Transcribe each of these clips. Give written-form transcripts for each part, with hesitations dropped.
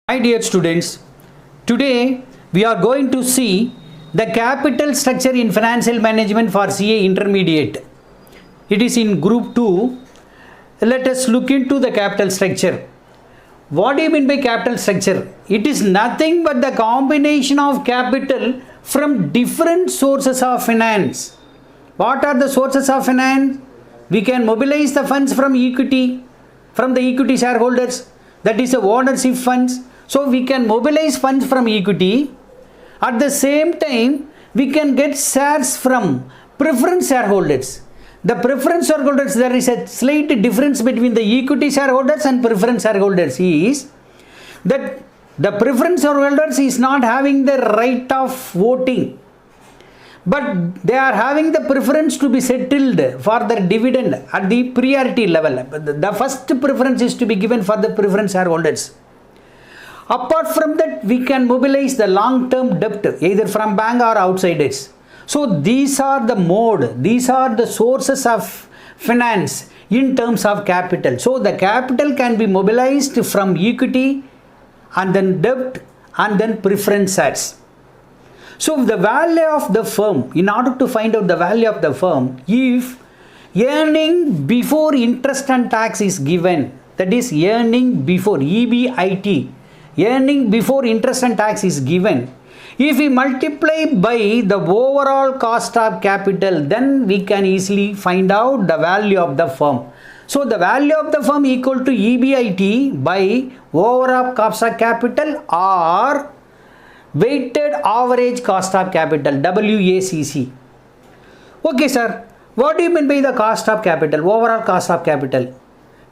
My dear students, today we are going to see the capital structure in financial management for CA intermediate. It is in group 2. Let us look into the capital structure. What do you mean by capital structure? It is nothing but the combination of capital from different sources of finance. What are the sources of finance? We can mobilize the funds from equity, from the equity shareholders, that is the ownership funds. So we can mobilize funds from equity. At the same time, we can get shares from preference shareholders. The preference shareholders, there is a slight difference between the equity shareholders and preference shareholders is that the preference shareholders is not having the right of voting, but they are having the preference to be settled for the dividend at the priority level. The first preference is to be given for the preference shareholders. Apart from that, we can mobilize the long-term debt either from bank or outsiders. So these are the mode, these are the sources of finance in terms of capital. So the capital can be mobilized from equity and then debt and then preference shares. So the value of the firm, in order to find out the value of the firm, if earning before interest and tax is given, that is earning before EBIT, earning before interest and tax is given, if we multiply by the overall cost of capital, then we can easily find out the value of the firm. So the value of the firm equal to EBIT by overall cost of capital or weighted average cost of capital, WACC. Okay sir, what do you mean by the cost of capital, overall cost of capital?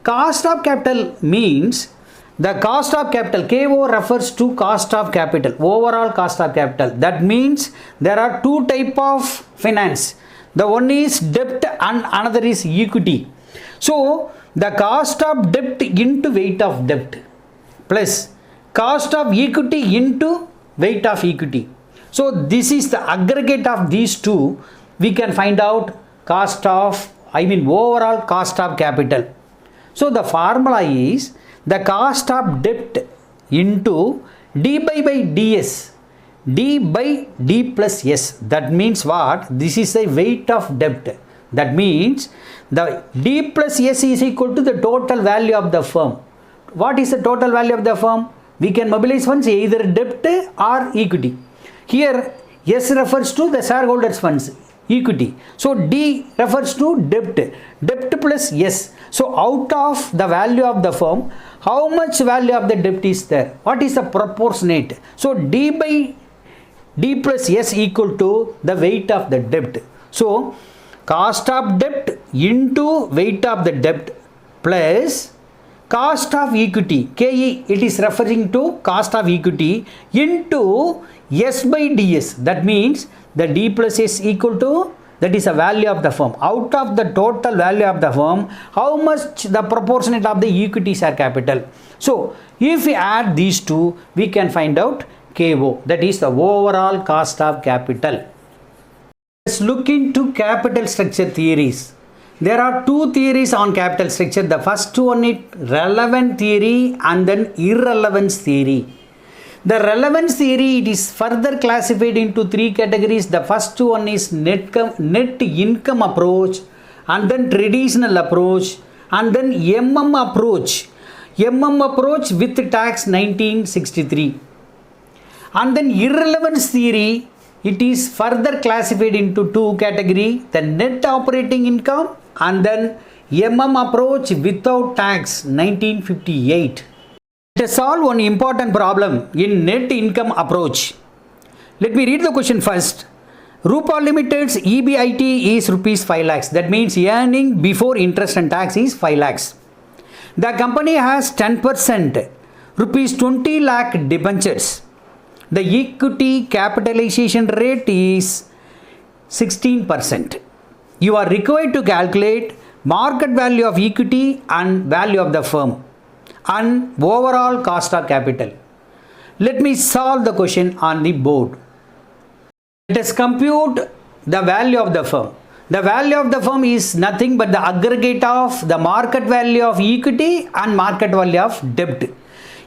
Cost of capital means the cost of capital, KO refers to cost of capital, overall cost of capital. That means there are two types of finance. The one is debt and another is equity. So the cost of debt into weight of debt plus cost of equity into weight of equity. So this is the aggregate of these two. We can find out cost of, overall cost of capital. So the formula is the cost of debt into d by ds, d by d plus s. That means what? This is the weight of debt. That means the d plus s is equal to the total value of the firm. What is the total value of the firm? We can mobilize funds either debt or equity. Here s refers to the shareholders funds, equity. So d refers to debt, debt plus s. So out of the value of the firm, how much value of the debt is there? What is the proportionate? So d by d plus s equal to the weight of the debt. So cost of debt into weight of the debt plus cost of equity, KE, it is referring to cost of equity into s by ds. That means the d plus s equal to, that is a value of the firm. Out of the total value of the firm, how much the proportionate of the equity share capital. So if we add these two, we can find out KO, that is the overall cost of capital. Let's look into capital structure theories. There are two theories on capital structure. The first one is relevant theory and then irrelevance theory. The relevance theory, it is further classified into three categories. The first one is net income approach, and then traditional approach, and then approach with tax 1963. And then irrelevance theory, it is further classified into two categories, the net operating income and then approach without tax 1958. Let us solve one important problem in net income approach. Let me read the question first. Rupa Limited's EBIT is rupees 5 lakhs. That means earning before interest and tax is 5 lakhs. The company has 10% rupees 20 lakh debentures. The equity capitalization rate is 16%. You are required to calculate market value of equity and value of the firm and overall cost of capital. Let me solve the question on the board. Let us compute the value of the firm. The value of the firm is nothing but the aggregate of the market value of equity and market value of debt.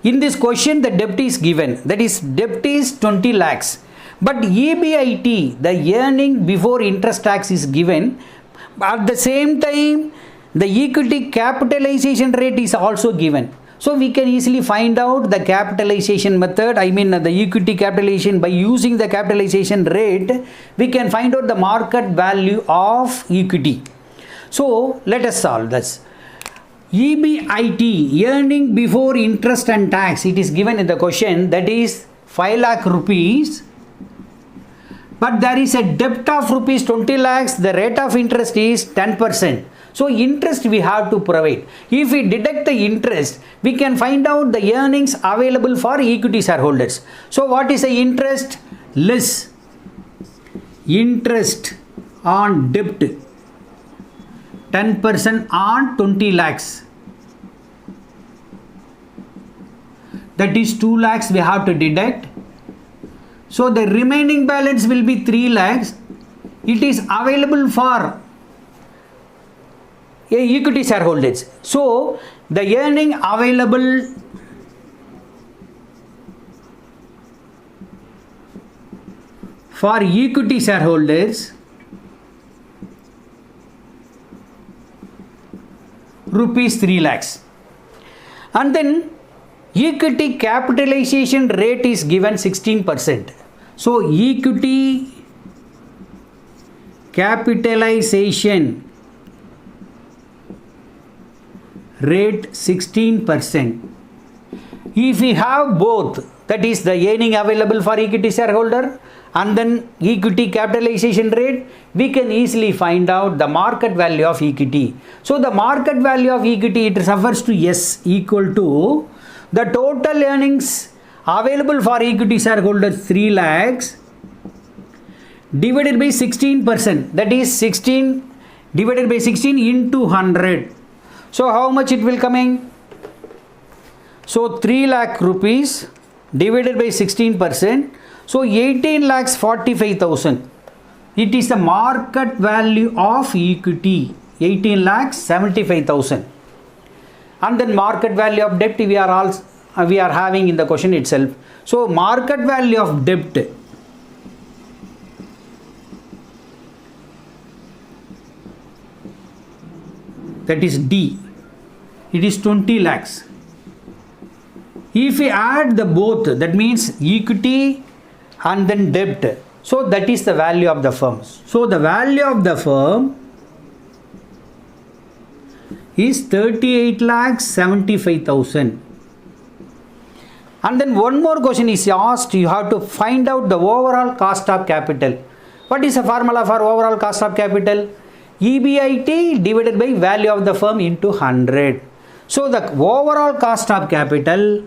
In this question, the debt is given, that is, debt is 20 lakhs. But EBIT, the earning before interest tax, is given. At the same time, the equity capitalization rate is also given. So we can easily find out the capitalization method, I mean the equity capitalization. By using the capitalization rate, we can find out the market value of equity. So let us solve this. EBIT, earning before interest and tax, it is given in the question, that is 5 lakh rupees. But there is a debt of rupees 20 lakhs, the rate of interest is 10%. So interest we have to provide. If we deduct the interest, we can find out the earnings available for equity shareholders. So what is the interest? Less interest on debt, 10% on 20 lakhs. That is 2 lakhs we have to deduct. So the remaining balance will be 3 lakhs. It is available for equity shareholders. So the earning available for equity shareholders rupees 3 lakhs. And then equity capitalization rate is given 16%. So equity capitalization rate 16%. If we have both, that is the earning available for equity shareholder and then equity capitalization rate, we can easily find out the market value of equity. So the market value of equity, it refers to S equal to the total earnings available for equity shareholders 3 lakhs divided by 16%, that is 16 divided by 16 into 100. So how much it will coming? So 3 lakh rupees divided by 16%. So 18 lakhs 45,000. It is the market value of equity, 18 lakhs 75,000. And then market value of debt we are having in the question itself. So market value of debt, that is D, it is 20 lakhs. If we add the both, that means equity and then debt, so that is the value of the firm. So the value of the firm is 38 lakhs 75,000. And then one more question is asked, you have to find out the overall cost of capital. What is the formula for overall cost of capital? EBIT divided by value of the firm into 100. So the overall cost of capital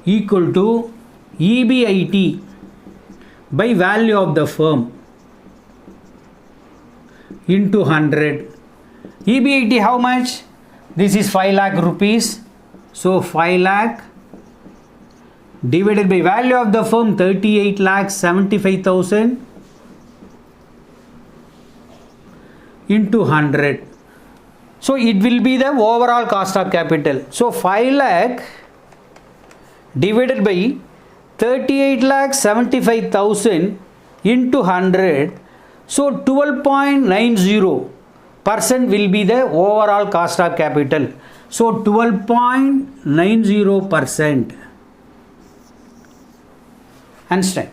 equal to EBIT by value of the firm into 100. EBIT how much? This is 5 lakh rupees. So 5 lakh divided by value of the firm 38 lakhs 75,000 into 100. So it will be the overall cost of capital. So 5 lakh divided by 38 lakhs 75,000 into 100. So 12.90% will be the overall cost of capital. So 12.90%. Understand?